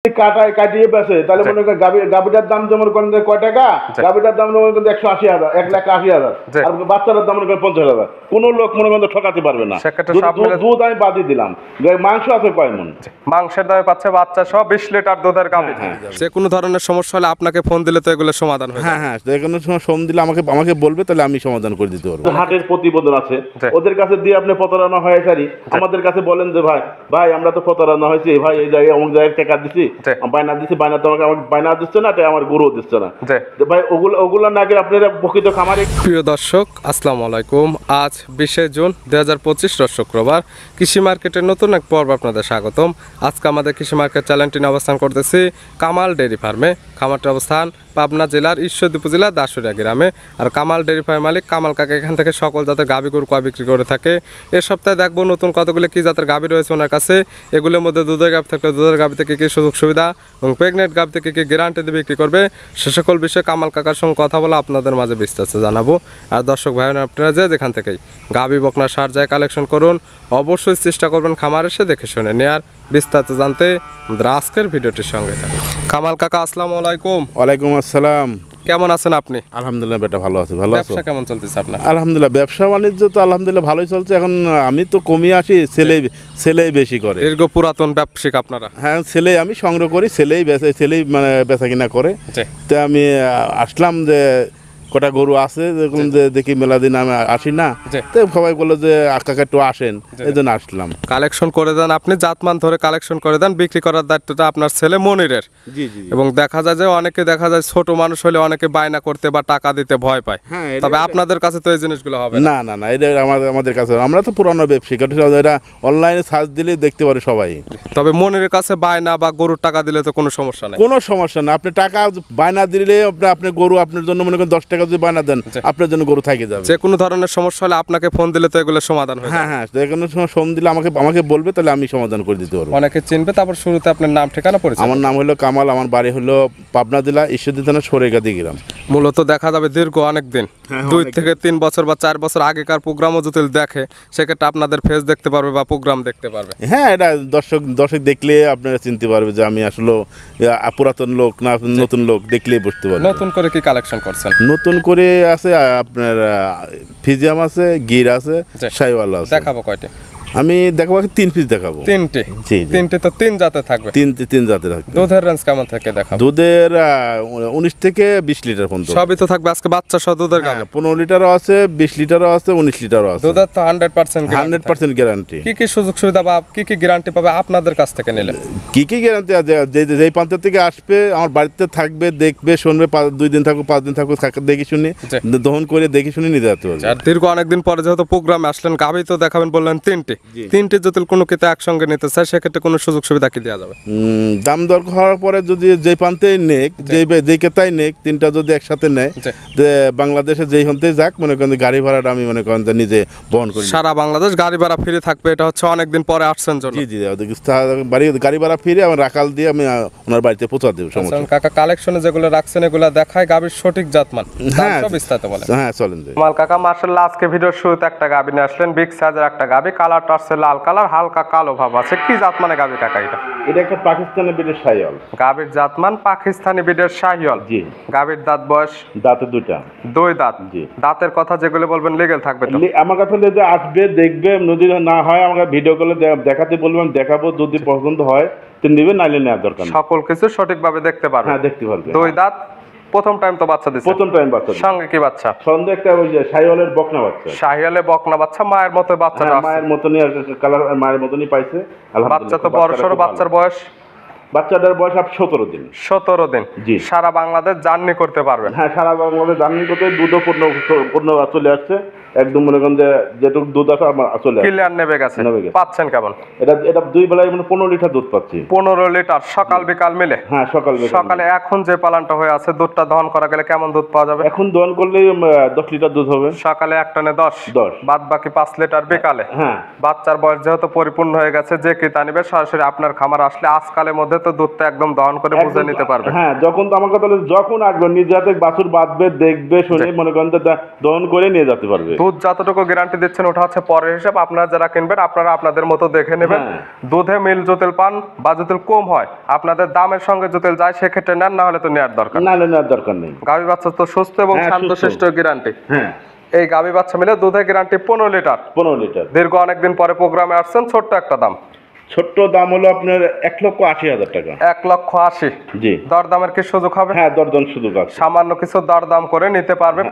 কাটায় কাটিয়ে বেছে তাহলে মনে করেন গাভিটার দাম যেমন করেন কয় টাকা, গাভিটার দাম মনে করেন 180,000, 1,80,000, আর বাচ্চাটার দাম মনে করেন 50,000। কোনো লোক মনে করেন ঠকাতে পারবে না। দুধ আমি বাদই দিলাম, মাংস আছে কয় মন, মাংসের দামে পাচ্ছে বাচ্চা সহ 20 লিটার দুধের গাভী। যে কোনো ধরনের সমস্যা হলে আপনাকে ফোন দিলে তো এগুলো সমাধান হয়। হ্যাঁ, যে কোনো সময় ফোন দিলে আমাকে বলবে, তাহলে আমি সমাধান করে দিতে পারবো। হাটের প্রতিবেদন আছে, ওদের কাছে দিয়ে আপনি প্রতারণা হয়ে সারি আমাদের কাছে বলেন যে ভাই আমরা তো প্রতারণা হয়েছি, ভাই এই জায়গায় অমুক জায়গায় টাকা দিছি, বায়না দিছি, বায়না তোমাকে আমাকে বায়না দিচ্ছে না, তাই আমার গরু দিচ্ছে না, ভাই ওগুলো না গেলে আপনারা প্রকৃত খামারে। প্রিয় দর্শক, আসসালামু আলাইকুম। আজ 20 জুন 2025 রোজ শুক্রবার। কৃষি মার্কেটের নতুন এক পর্ব আপনাদের স্বাগতম। আজকে আমাদের কৃষি মার্কেট চ্যানেলটি নিয়ে অবস্থান করতেছি কামাল ডেয়ারি ফার্মে। খামারটির অবস্থান পাবনা জেলার ঈশ্বরদী উপজেলা দাসুরিয়া গ্রামে। আর কামাল ডেয়ারি ফার্ম মালিক কামাল কাকা এখান থেকে সকল জাতের গাভী গরু কয় বিক্রি করে থাকে। এ সপ্তাহে দেখবো নতুন কতগুলো কি জাতের গাভী রয়েছে ওনার কাছে। এগুলোর মধ্যে দুধের গাভী থাকলে দুধের গাভী থেকে কী সুযোগ সুবিধা এবং প্রেগনেন্ট গাভী থেকে কী গ্যারান্টি দিয়ে বিক্রি করবে, সে সকল বিষয়ে কামাল কাকার সঙ্গে কথা বলে আপনাদের মাঝে বিস্তারিত জানাবো। আর দর্শক ভাই আপনারা যেখান থেকেই গাভী বকনা সার যায় কালেকশন করুন, অবশ্যই চেষ্টা করবেন খামার এসে দেখে শুনে নেয়ার। বিস্তারিত জানতে আমাদের আজকের ভিডিওটির সঙ্গে থাকুন। কামাল কাকা, আসসালামু আলাইকুম। ওয়ালাইকুম আসসালাম। কেমন আছেন আপনি? আলহামদুলিল্লাহ বেটা ভালো আছে। ভালো আছো? ব্যবসা কেমন চলতেছে আপনার? আলহামদুলিল্লাহ, ব্যবসা বাণিজ্য তো আলহামদুলিল্লাহ ভালোই চলছে। এখন আমি তো কমিয়ে আসি, ছেলেই বেশি করে। দীর্ঘ পুরাতন ব্যবসায়িক আপনারা? হ্যাঁ, ছেলে আমি সংগ্রহ করি, ছেলেই মানে বেচা কিনা করে। তো আমি আসলাম যে কটা গরু আছে, দেখুন যে দেখি মেলা দিন আমি আসি না, তো সবাই বললো যে কাকা একটু আসেন, এই জন্য আসলাম। কালেকশন করে দেন আপনি, জাতমান ধরে কালেকশন করে দেন, বিক্রি করার দায়িত্বটা আপনার ছেলে মনিরের। জি। এবং দেখা যায় যে অনেকে ছোট মানুষ হলে অনেকে বায়না করতে বা টাকা দিতে ভয় পায়, তবে আপনাদের কাছে তো এই জিনিসগুলো হবে না। না, এটা আমাদের কাছে, আমরা তো পুরানো ব্যবসায়ী, এটা অনলাইনে সার্চ দিলে দেখতে পারে সবাই। তবে মনিরের কাছে বায়না বা গরুর টাকা দিলে তো কোনো সমস্যা নেই। কোনো সমস্যা না, আপনি টাকা বায়না দিলে আপনি গরু আপনার জন্য মনে করেন 10 টাকা যদি বায়না দেন, আপনার জন্য গরু থাকে যাবে। যে কোনো ধরনের সমস্যা হলে আপনাকে ফোন দিলে তো এগুলো সমাধান হয়। হ্যাঁ, যে কোনো সময় ফোন দিলে আমাকে বলবে, তাহলে আমি সমাধান করে দিতে পারবো। অনেকে চিনবে। তারপর শুরুতে আপনার নাম ঠিকানা পরিচয়। আমার নাম হলো কামাল, আমার বাড়ি হলো পাবনা জেলা ঈশ্বরদী থানা সরেগাদি গ্রাম। মূলত দেখা যাবে দীর্ঘ অনেকদিন 2 থেকে 3 বছর বা 4 বছর আগেকার প্রোগ্রামও যদি দেখে, সেক্ষেত্রে আপনাদের ফেস দেখতে পারবে বা প্রোগ্রাম দেখতে পারবে। হ্যাঁ, এটা দর্শক দেখলে আপনারা চিনতে পারবে যে আমি আসলে পুরাতন লোক না নতুন লোক, দেখলেই বুঝতে পারবে। নতুন করে কি কালেকশন করছেন? নতুন করে আছে আপনার ফিজিয়াম আছে, গির আছে, শাইওয়াল আছে। দেখাবো কয়টা? আমি দেখাবো 3 পিস দেখাবো। 3টে? জি। 3টে তো 3 জাতে থাকবে? 3 জাতে থাকবে। দুধের রেঞ্জ কেমন থাকে দেখাবো? দুধের 19 থেকে 20 লিটার পর্যন্ত সবই তো থাকবে আজকে বাচ্চা সহ দুধের গাভী। 15 লিটারও আছে, 20 লিটারও আছে, 19 লিটারও আছে। দুধের তো 100% গ্যারান্টি। কি সুযোগ সুবিধা বা কি গ্যারান্টি পাবে আপনাদের কাছ থেকে নিলে? কি গ্যারান্টি আছে? যেই প্রান্ত থেকে আসবে আমার বাড়িতে থাকবে, দেখবে, শুনবে, 2 দিন থাকুক 5 দিন থাকুক, দেখি শুনে দহন করে দেখি শুনে নিতে যেতে পারবে। আর দীর্ঘ অনেকদিন পরে যেহেতু প্রোগ্রামে আসলেন, গাভী তো দেখাবেন বললেন 3টে যদি কোনো কেতে একসঙ্গে নিতে চায়, সেক্ষেত্রে কোনো সুযোগ সুবিধা কি দেওয়া যাবে? দাম দর হওয়ার পরে যদি যেই প্রান্তেই নেক, যেই কেতাই নেক, 3টা যদি একসাথে নেয়, বাংলাদেশে যেই হতে যাক, মনে করেন গাড়ি ভাড়াটা আমি মনে করেন নিজে বহন করি। সারা বাংলাদেশ গাড়ি ভাড়া ফ্রি থাকবে? এটা হচ্ছে অনেকদিন পরে আসছেন জন্য। জি, গাড়ি ভাড়া ফিরে আমার রাখাল দিয়ে আমি ওনার বাড়িতে পৌঁছা দেবো। কাকা কালেকশনে যেগুলো রাখছেন এগুলো দেখায় গাভীর সঠিক জাতমান। বিস্তারিত বলেন। হ্যাঁ, চলেন। কামাল কাকা মাশাআল্লাহ, আজকে ভিডিওর শুরুতে একটা গাভী নিয়ে আসলেন, বিগ সাইজের একটা গাভী, কালারটা আছে লাল কালার, হালকা কালো ভাব আছে। কি জাতমানে গাভী কাকা এটা? এটা একটা পাকিস্তানি বিটের শাহিওয়াল। গাভীর জাতমান পাকিস্তানি বিটের শাহিওয়াল। জি। গাভীর দাঁত বয়স? দাঁতে 2টা। 2 দাঁত? জি। দাঁতের কথা যেগুলো বলবেন লিগ্যাল থাকবে তো? আমার কাছে যে আসবে, দেখবে, যদি না হয় আমাকে ভিডিও কলে দেখাতে বলবেন, দেখাবো। যদি পছন্দ হয় তো নেবে, নাইলে নেওয়ার দরকার নেই। সকল কিছু সঠিকভাবে দেখতে পারবে? হ্যাঁ, দেখতে পারবে। 2 দাঁত, প্রথম টাইম তো বাচ্চা দিচ্ছে? প্রথম টাইম বাচ্চা। সঙ্গে কি বাচ্চা? সঙ্গে একটা ওই যে শাহিওয়ালের বকনা বাচ্চা। শাহিওয়ালের বকনা বাচ্চা, মায়ের মতো বাচ্চাটা? মায়ের মতনই কালার, মায়ের মতনই পাইছে। বাচ্চা তো বড় সরো। বাচ্চার বয়স? বাচ্চাটার বয়স 17 দিন। 17 দিন? জি। সারা বাংলাদেশ জার্নি করতে পারবেন? হ্যাঁ, সারা বাংলাদেশ জার্নি করতে। দুধও পূর্ণ চলে আসছে, একদম মনে করেন যে যেটুকু দুধ আছে আমার চলে আসছে। ক্লিয়ার নেবে গেছে? পাচ্ছেন কেমন? এটা 2 বেলায় মানে 15 লিটার দুধ পাচ্ছি। 15 লিটার সকাল বিকাল মিলে? হ্যাঁ, সকালে। এখন যে পালানটা হয়ে আছে, দুধটা দহন করা গেলে কেমন দুধ পাওয়া যাবে? এখন দহন করলে 10 লিটার দুধ হবে। সকালে এক টানে 10, বাদ বাকি 5 লিটার বিকালে? হ্যাঁ। বাচ্চার বয়স যেহেতু পরিপূর্ণ হয়ে গেছে, যে ক্রেতা নিবে সরাসরি আপনার খামার আসলে আজকালের মধ্যে তো দুধটা একদম দহন করে বুঝে নিতে পারবে। হ্যাঁ, যখন তো আমার কথা হলো, যখন আসবে নিজে হাতে বাছুর বাঁধবে, দেখবে, শুনে মনে করেন যে দহন করে নিয়ে যেতে পারবে। দুধ যতটুকু গ্যারান্টি দিচ্ছেন ওটা হচ্ছে পরের হিসাব, আপনারা যারা কিনবেন আপনারা আপনাদের মতো দেখে নেবেন। দুধে মিল জটিল পান বা জটিল কম হয়, আপনাদের দামের সঙ্গে জটিল যায়, সেক্ষেত্রে নেন, না হলে তো নেওয়ার দরকার না, নেওয়ার দরকার নেই। গাভী বাচ্চা তো সুস্থ এবং হ্যাঁ, শান্তশিষ্ট গ্যারান্টি। হ্যাঁ, এই গাভী বাচ্চা মিলে দুধের গ্যারান্টি 15 লিটার। 15 লিটার। দীর্ঘ অনেকদিন পরে প্রোগ্রামে আসছেন, ছোট্ট একটা দাম। ছোট্ট দাম হলো আপনার 1,80,000 টাকা। 1,80,000। জি। দরদামের কি সুযোগ হবে? হ্যাঁ, দরদাম সুযোগ আছে। সামান্য কিছু দরদাম করে নিতে পারবে।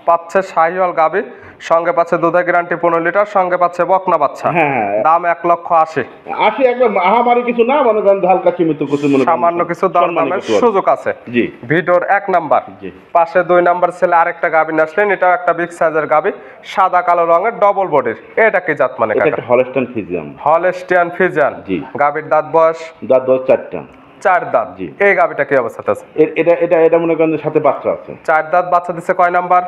পাচ্ছে শাহিওয়াল গাভী, সঙ্গে পাচ্ছে দুধের গ্যারান্টি 15 লিটার, সঙ্গে পাচ্ছে বকনা বাচ্চা। হ্যাঁ, হ্যাঁ। দাম 1,80,000। 80 একবার মহামারী কিছু না, মনে করেন হালকা সীমিত কিছু, মনে করেন সামান্য কিছু দরদামের সুযোগ আছে। জি। ভিডিওর 1 নাম্বার, জি। পাশে 2 নাম্বার ছেলে আরেকটা গাভী আসলেন, এটাও একটা বিগ সাইজের গাভী, সাদা কালো রঙের, ডবল বডির। এটা কি জাত মানে? এটা একটা হলস্টাইন ফ্রিজিয়ান। Holstein Friesian. জি। গাভীর দাঁত বয়স দাঁত 4টা। 4 দাঁত। জি। এই গাভীটা কি অবস্থাতে আছে? এটা মনে করেন যে সাথে বাচ্চা আছে। 4 দাঁত। বাচ্চা দিছে কয় নাম্বার?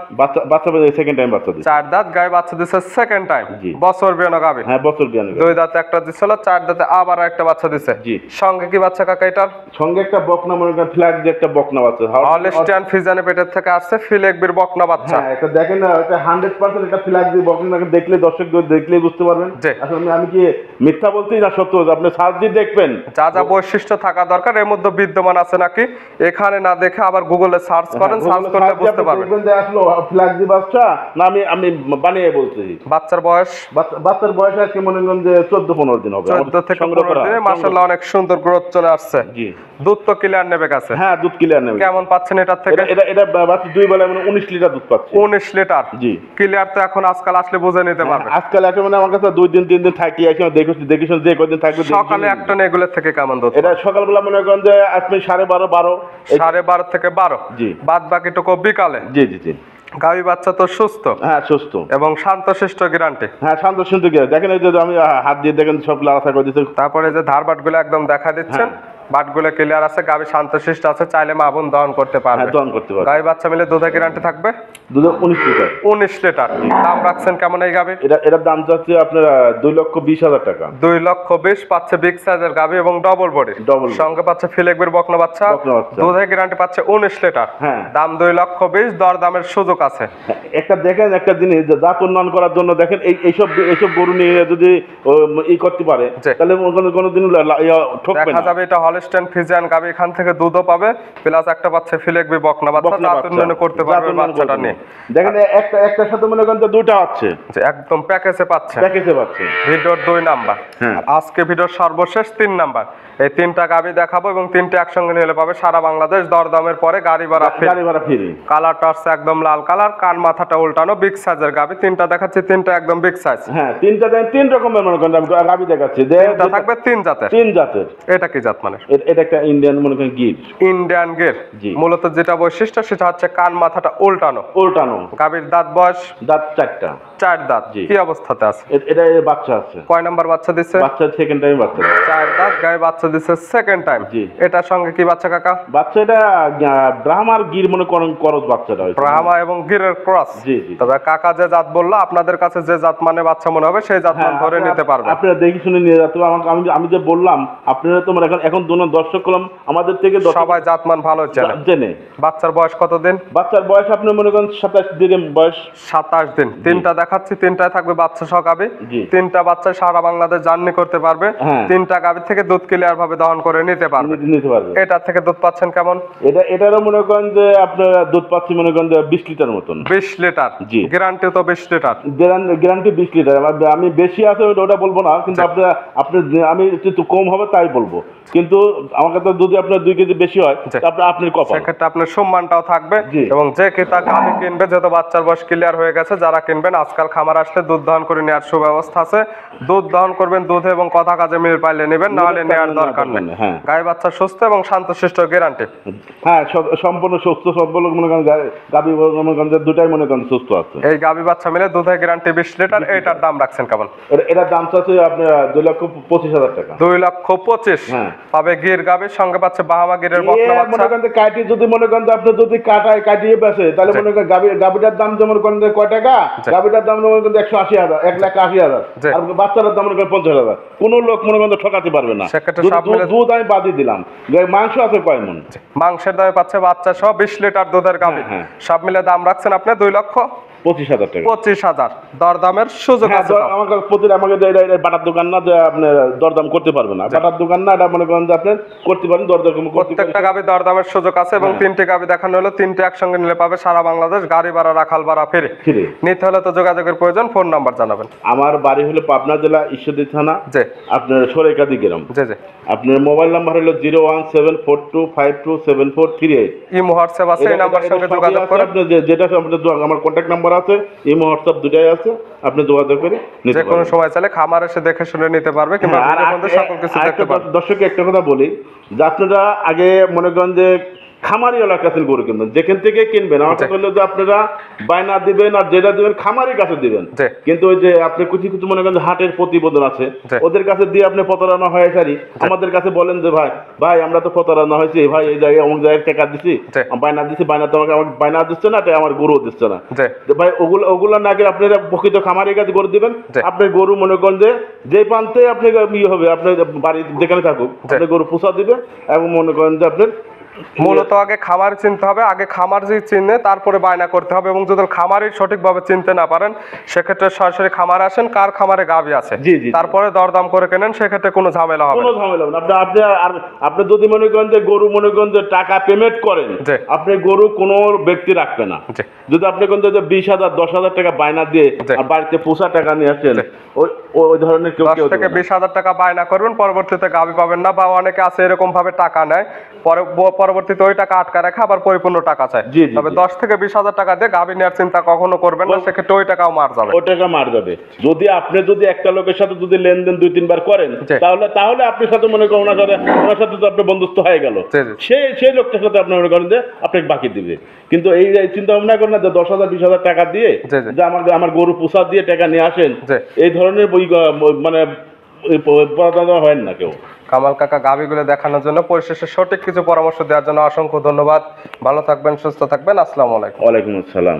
বাচ্চা সেকেন্ড টাইম বাচ্চা দিচ্ছে। 4 দাঁত গায়ে বাচ্চা দিছে সেকেন্ড টাইম। জি। বছর বিয়ানো গাভী। হ্যাঁ, বছর বিয়ানো। 2 দাঁতে একটা দিছিল, 4 দাঁতে আবার একটা বাচ্চা দিছে। জি। সঙ্গে কি বাচ্চা কাকা এটার? সঙ্গে একটা বকনা, মনে করেন ফ্ল্যাগ যে একটা বকনা বাচ্চা। হলস্টিয়ান ফ্রিজিয়ানের পেটের থেকে আসছে ফিলেকবির বকনা বাচ্চা। হ্যাঁ, এটা দেখেন না, এটা 100% এটা ফ্ল্যাগ দিয়ে বকনাকে দেখলে, দর্শক দেখলেই বুঝতে পারবেন। জি। আসলে আমি কি মিথ্যা বলতেই না সত্য, আপনি সার্চ দিয়ে দেখবেন যা যা বৈশিষ্ট্য থাকা দরকার এর মধ্যে বিদ্যমান আছে নাকি, এখানে না দেখে আবার গুগলে সার্চ করেন, সার্চ করলে বুঝতে পারবেন। দেখবেন যে আসলে ফ্ল্যাগ দিয়ে বাচ্চা না, আমি বানিয়ে বলছি। বাচ্চার বয়স? বাচ্চার বয়স আজকে মনে করেন যে 14-15 দিন হবে। 14 থেকে 15 দিনে মাশাআল্লাহ অনেক সুন্দর গ্রোথ চলে আসছে। জি। দুধ তো ক্লিয়ার নেবে কাছে? হ্যাঁ, দুধ ক্লিয়ার নেবে। কেমন পাচ্ছেন এটার থেকে? এটা বাচ্চা 2 বেলায় মানে 19 লিটার দুধ পাচ্ছে। 19 লিটার। জি। ক্লিয়ার তো এখন আজকাল আসলে বুঝে নিতে পারবে। আজকাল এখন মানে আমার কাছে 2 দিন 3 দিন থাকি, এখন দেখি শুনে যে কদিন থাকবে। সকালে একটা এগুলোর থেকে কেমন দুধ? এটা সকালবেলা মনে করেন যে আপনি 12:30 12:30 থেকে 12। জি। বাদ বাকিটুকু বিকালে। জি, জি, জি। গাভী বাচ্চা তো সুস্থ? হ্যাঁ, সুস্থ এবং শান্তশিষ্ট গ্যারান্টি। হ্যাঁ, শান্ত শুনতে গিয়ে দেখেন, এই যে আমি হাত দিয়ে দেখেন সব লাড়াছা করে দিচ্ছে। তারপরে যে ধার বাটগুলো একদম দেখা দিচ্ছেন, বাটগুলো ক্লিয়ার আছে, গাভী শান্তশিষ্ট আছে, চাইলে মা বোন দহন করতে পারবে। হ্যাঁ, দহন করতে পারবে। গাভী বাচ্চা মিলে দুধের গ্যারান্টি থাকবে? দুধ 19 লিটার। 19 লিটার। দাম রাখছেন কেমন এই গাভীর? এটার দাম যাচ্ছে আপনার 2,20,000 টাকা। 2,20,000 পাচ্ছে বিগ সাইজের গাভী এবং ডবল বডি। সঙ্গে পাচ্ছে ফিলেকবির বকনা বাচ্চা। দুধের গ্যারান্টি পাচ্ছে 19 লিটার। হ্যাঁ। দাম 2,20,000, দর দামের সুযোগ আছে। একটা দেখেন, একটা জিনিস জাত উন্নয়ন করার জন্য দেখেন, এইসব গরু নিয়ে যদি করতে পারে, তাহলে কোনোদিন ঠকবে দেখা না। যাবে এটা হলস্টাইন ফ্রিজিয়ান গাভী, এখান থেকে দুধও পাবে, প্লাস একটা পাচ্ছে ফিলেকবি বকনা বাচ্চা, জাত উন্নয়ন করতে পারবে বাচ্চাটা নিয়ে। দেখেন, একটার সাথে মনে করেন যে 2টা আছে, একদম প্যাকেজে পাচ্ছে। ভিডিওর 2 নাম্বার। আজকে ভিডিওর সর্বশেষ 3 নাম্বার। এই 3টা গাভী দেখাবো এবং 3টা একসঙ্গে নিলে পাবে সারা বাংলাদেশ দরদামের পরে গাড়ি ভাড়া ফ্রি। কালারটা আছে একদম লাল কালার, কান মাথাটা উল্টানো, বিগ সাইজের গাভী। 3টা দেখাচ্ছি, 3টা একদম বিগ সাইজ। হ্যাঁ, 3টা দেন, 3 রকমের মনে করেন গাভী দেখাচ্ছি। এটা থাকবে 3 জাতের। 3 জাতের। এটা কি জাত মানে? এটা একটা ইন্ডিয়ান মনে করেন গির। ইন্ডিয়ান গির। মূলত যেটা বৈশিষ্ট্য সেটা হচ্ছে কান মাথাটা উল্টানো। গাভীর দাঁত বয়স? দাঁত 4টা। 4 দাঁত। কি অবস্থাতে আছে? এটা বাচ্চা আছে। কয় নাম্বার বাচ্চা দিছে? বাচ্চা সেকেন্ড টাইম বাচ্চা। 4 দাঁত গায়ে বাচ্চা দিছে সেকেন্ড টাইম। এটার সঙ্গে কি বাচ্চা কাকা? বাচ্চাটা ব্রাহ্মার গির মনে করেন করজ বাচ্চাটা। ব্রাহ্মা এবং গিরের ক্রস। জি, জি। তবে কাকা যে জাত বললো, আপনাদের কাছে যে জাত মানে বাচ্চা মনে হবে সেই জাত মান ধরে নিতে পারবে। আপনারা দেখে শুনে নিয়ে যেতে হবে। আমি যে বললাম, আপনারা তো এখন দুজন দর্শক করলাম আমাদের থেকে, সবাই জাত মান ভালো জেনে। বাচ্চার বয়স কত দিন? বাচ্চার বয়স আপনি মনে করেন 27 দিন বয়স। 27 দিন। 3টা দেখাচ্ছি, 3টায় থাকবে বাচ্চা সহ গাভী। 3টা বাচ্চা সারা বাংলাদেশ জার্নি করতে পারবে। 3টা গাভী থেকে দুধ ক্লিয়ার ভাবে দহন করে নিতে পারবে। এটা থেকে দুধ পাচ্ছেন কেমন? এটারও মনে করেন যে আপনারা দুধ পাচ্ছি মনে করেন যে 20 লিটার মতন। 20 লিটার। জি। গ্যারান্টি তো 20 লিটার। Guarantee 20 litre. আমি বেশি আছে ওটা বলবো না, কিন্তু আপনার আমি একটু কম হবে তাই বলবো। কিন্তু আমার কাছে যদি আপনার 2 কেজি বেশি হয়, আপনার কপাল, সেক্ষেত্রে আপনার সম্মানটাও থাকবে। এবং যে ক্রেতা গাভী কিনবে, যেহেতু বাচ্চার বয়স ক্লিয়ার হয়ে গেছে, যারা কিনবেন আজকাল খামার আসলে দুধ দহন করে নেওয়ার সুব্যবস্থা আছে। দুধ দহন করবেন, দুধ এবং কথা কাজে মিল পাইলে নেবেন, না হলে নেওয়ার দরকার নেই। গায়ে বাচ্চা সুস্থ এবং শান্তশিষ্ট গ্যারান্টি। হ্যাঁ, সম্পূর্ণ সুস্থ সবল মনে করেন গাভী মনে করেন দুটাই মনে করেন সুস্থ আছে। এই গাভী বাচ্চা মিলে দুধের গ্যারান্টি 20 লিটার। এটার দাম রাখছেন কেমন? এটার দাম চাচ্ছে আপনার 2,25,000 টাকা। 2,25,000 পাবে তবে গির গাবির সঙ্গে পাচ্ছে বাহামা গিরের বকনা মনে বাচ্চা। করেন যে কাটি যদি মনে করেন যে আপনি যদি কাটিয়ে বেচে তাহলে মনে করেন গাবিটার দাম যেমন করেন যে কয় টাকা, গাবিটার দাম মনে করেন 180,000, 1,80,000, আর বাচ্চাটার দাম মনে করেন 50,000। কোনো লোক মনে করেন ঠকাতে পারবে না। সেক্ষেত্রে সব মিলে দুধ আমি বাদই দিলাম, মাংস আছে কয় মন? মাংসের দামে পাচ্ছে বাচ্চা সহ 20 লিটার দুধের গাবি। হ্যাঁ। সব মিলে দাম রাখছেন আপনি 25,000 টাকা। 2,25,000 দরদামের সুযোগ হ্যাঁ, আছে তো? আমাকে আমাকে এটা বাটার দোকান না যে আপনি দরদাম করতে পারবেন না, বাটার দোকান না, এটা মনে করেন যে আপনি করতে পারেন, দরদাম করতে পারেন। প্রত্যেকটা গাবি দরদামের সুযোগ আছে এবং 3টি গাবি দেখানো হলো, 3টি একসঙ্গে নিলে পাবে সারা বাংলাদেশ গাড়ি ভাড়া রাখাল ভাড়া ফিরে। নিতে হলে তো যোগাযোগের প্রয়োজন, ফোন নাম্বার জানাবেন। আমার বাড়ি হলো পাবনা জেলা ঈশ্বরদী থানা, জি আপনার সরাইকাদি গ্রাম। জি জি। আপনার মোবাইল নাম্বার হলো 01742527738। ইমো হোয়াটসঅ্যাপ আছে, এই নাম্বার সঙ্গে যোগাযোগ করে আপনি যেটা আমার কন্ট্যাক্ট নাম্বার আছে, ইমো হোয়াটসঅ্যাপ দুটাই আছে, আপনি যোগাযোগ করে নিতে যে কোনো পারবেন। সময় চাইলে খামার এসে দেখে শুনে নিতে পারবে কিংবা হ্যাঁ, আর ভিডিওর মধ্যে সকল কিছু দেখতে পারবে। দর্শককে একটা কথা বলি যে আপনারা আগে মনে করেন যে খামারিওয়ালার কাছে গরু কিনবেন, যেখান থেকে কিনবেন আমার কথা হলো যে আপনারা বায়না দিবেন আর যেটা দিবেন খামারির কাছে দিবেন। কিন্তু ওই যে আপনি কিছু কিছু মনে করেন যে হাটের প্রতিবেদন আছে, ওদের কাছে দিয়ে আপনি প্রতারণা হয়ে সারি আমাদের কাছে বলেন যে ভাই আমরা তো প্রতারণা হয়েছি, ভাই এই জায়গায় অমুক জায়গায় টাকা দিছি, বায়না দিছি, বায়না তো আমাকে বায়না দিচ্ছে না, তাই আমার গরুও দিচ্ছে না। ভাই ওগুলো না গেলে আপনারা প্রকৃত খামারির কাছে গরু দিবেন, আপনার গরু মনে করেন যে প্রান্তে আপনি ইয়ে হবে, আপনার বাড়ি যেখানে থাকুক আপনি গরু পোষা দিবে এবং মনে করেন যে আপনার মূলত আগে খামার চিনতে হবে, আগে খামার যে চিনে তারপরে বায়না করতে হবে। এবং যদি খামারই সঠিকভাবে চিনতে না পারেন সেক্ষেত্রে সরাসরি খামার আসেন, কার খামারে গাভী আছে তারপরে দরদাম করে কেনেন, সেক্ষেত্রে কোনো ঝামেলা হবে না। আপনি যদি মনে করেন যে গরু মনে করেন যে টাকা পেমেন্ট করেন, আপনি গরু কোনো ব্যক্তি রাখবে না। যদি আপনি কোন 20,000 10,000 টাকা বায়না দিয়ে বাড়িতে পোষা টাকা নিয়ে আসেন, ওই ধরনের কেউ 10 থেকে 20,000 টাকা বায়না করবেন, পরবর্তীতে গাভী পাবেন না। বা অনেকে আছে এরকম ভাবে টাকা নেয়, পরবর্তীতে ওই টাকা আটকা রাখা আবার পরিপূর্ণ টাকা চায়। তবে 10 থেকে 20,000 টাকা দিয়ে গাভী নেওয়ার চিন্তা কখনো করবেন না, সেক্ষেত্রে ওই টাকাও মার যাবে। ওই টাকা মার যাবে। যদি আপনি একটা লোকের সাথে যদি লেনদেন 2-3 বার করেন, তাহলে আপনার সাথে মনে করেন ওনার সাথে তো আপনার বন্ধুত্ব হয়ে গেল, সেই লোকটার সাথে আপনি মনে করেন যে আপনাকে বাকি দিবে। কিন্তু এই চিন্তা ভাবনা করেন না যে 10,000 20,000 টাকা দিয়ে যে আমার গরু পোষা দিয়ে টাকা নিয়ে আসেন, এই ধরনের মানে হয় না কেউ। কামাল কাকা গাভীগুলো দেখানোর জন্য, পরিশেষে সঠিক কিছু পরামর্শ দেওয়ার জন্য অসংখ্য ধন্যবাদ। ভালো থাকবেন, সুস্থ থাকবেন। আসসালামু আলাইকুম। ওয়ালাইকুম আসসালাম।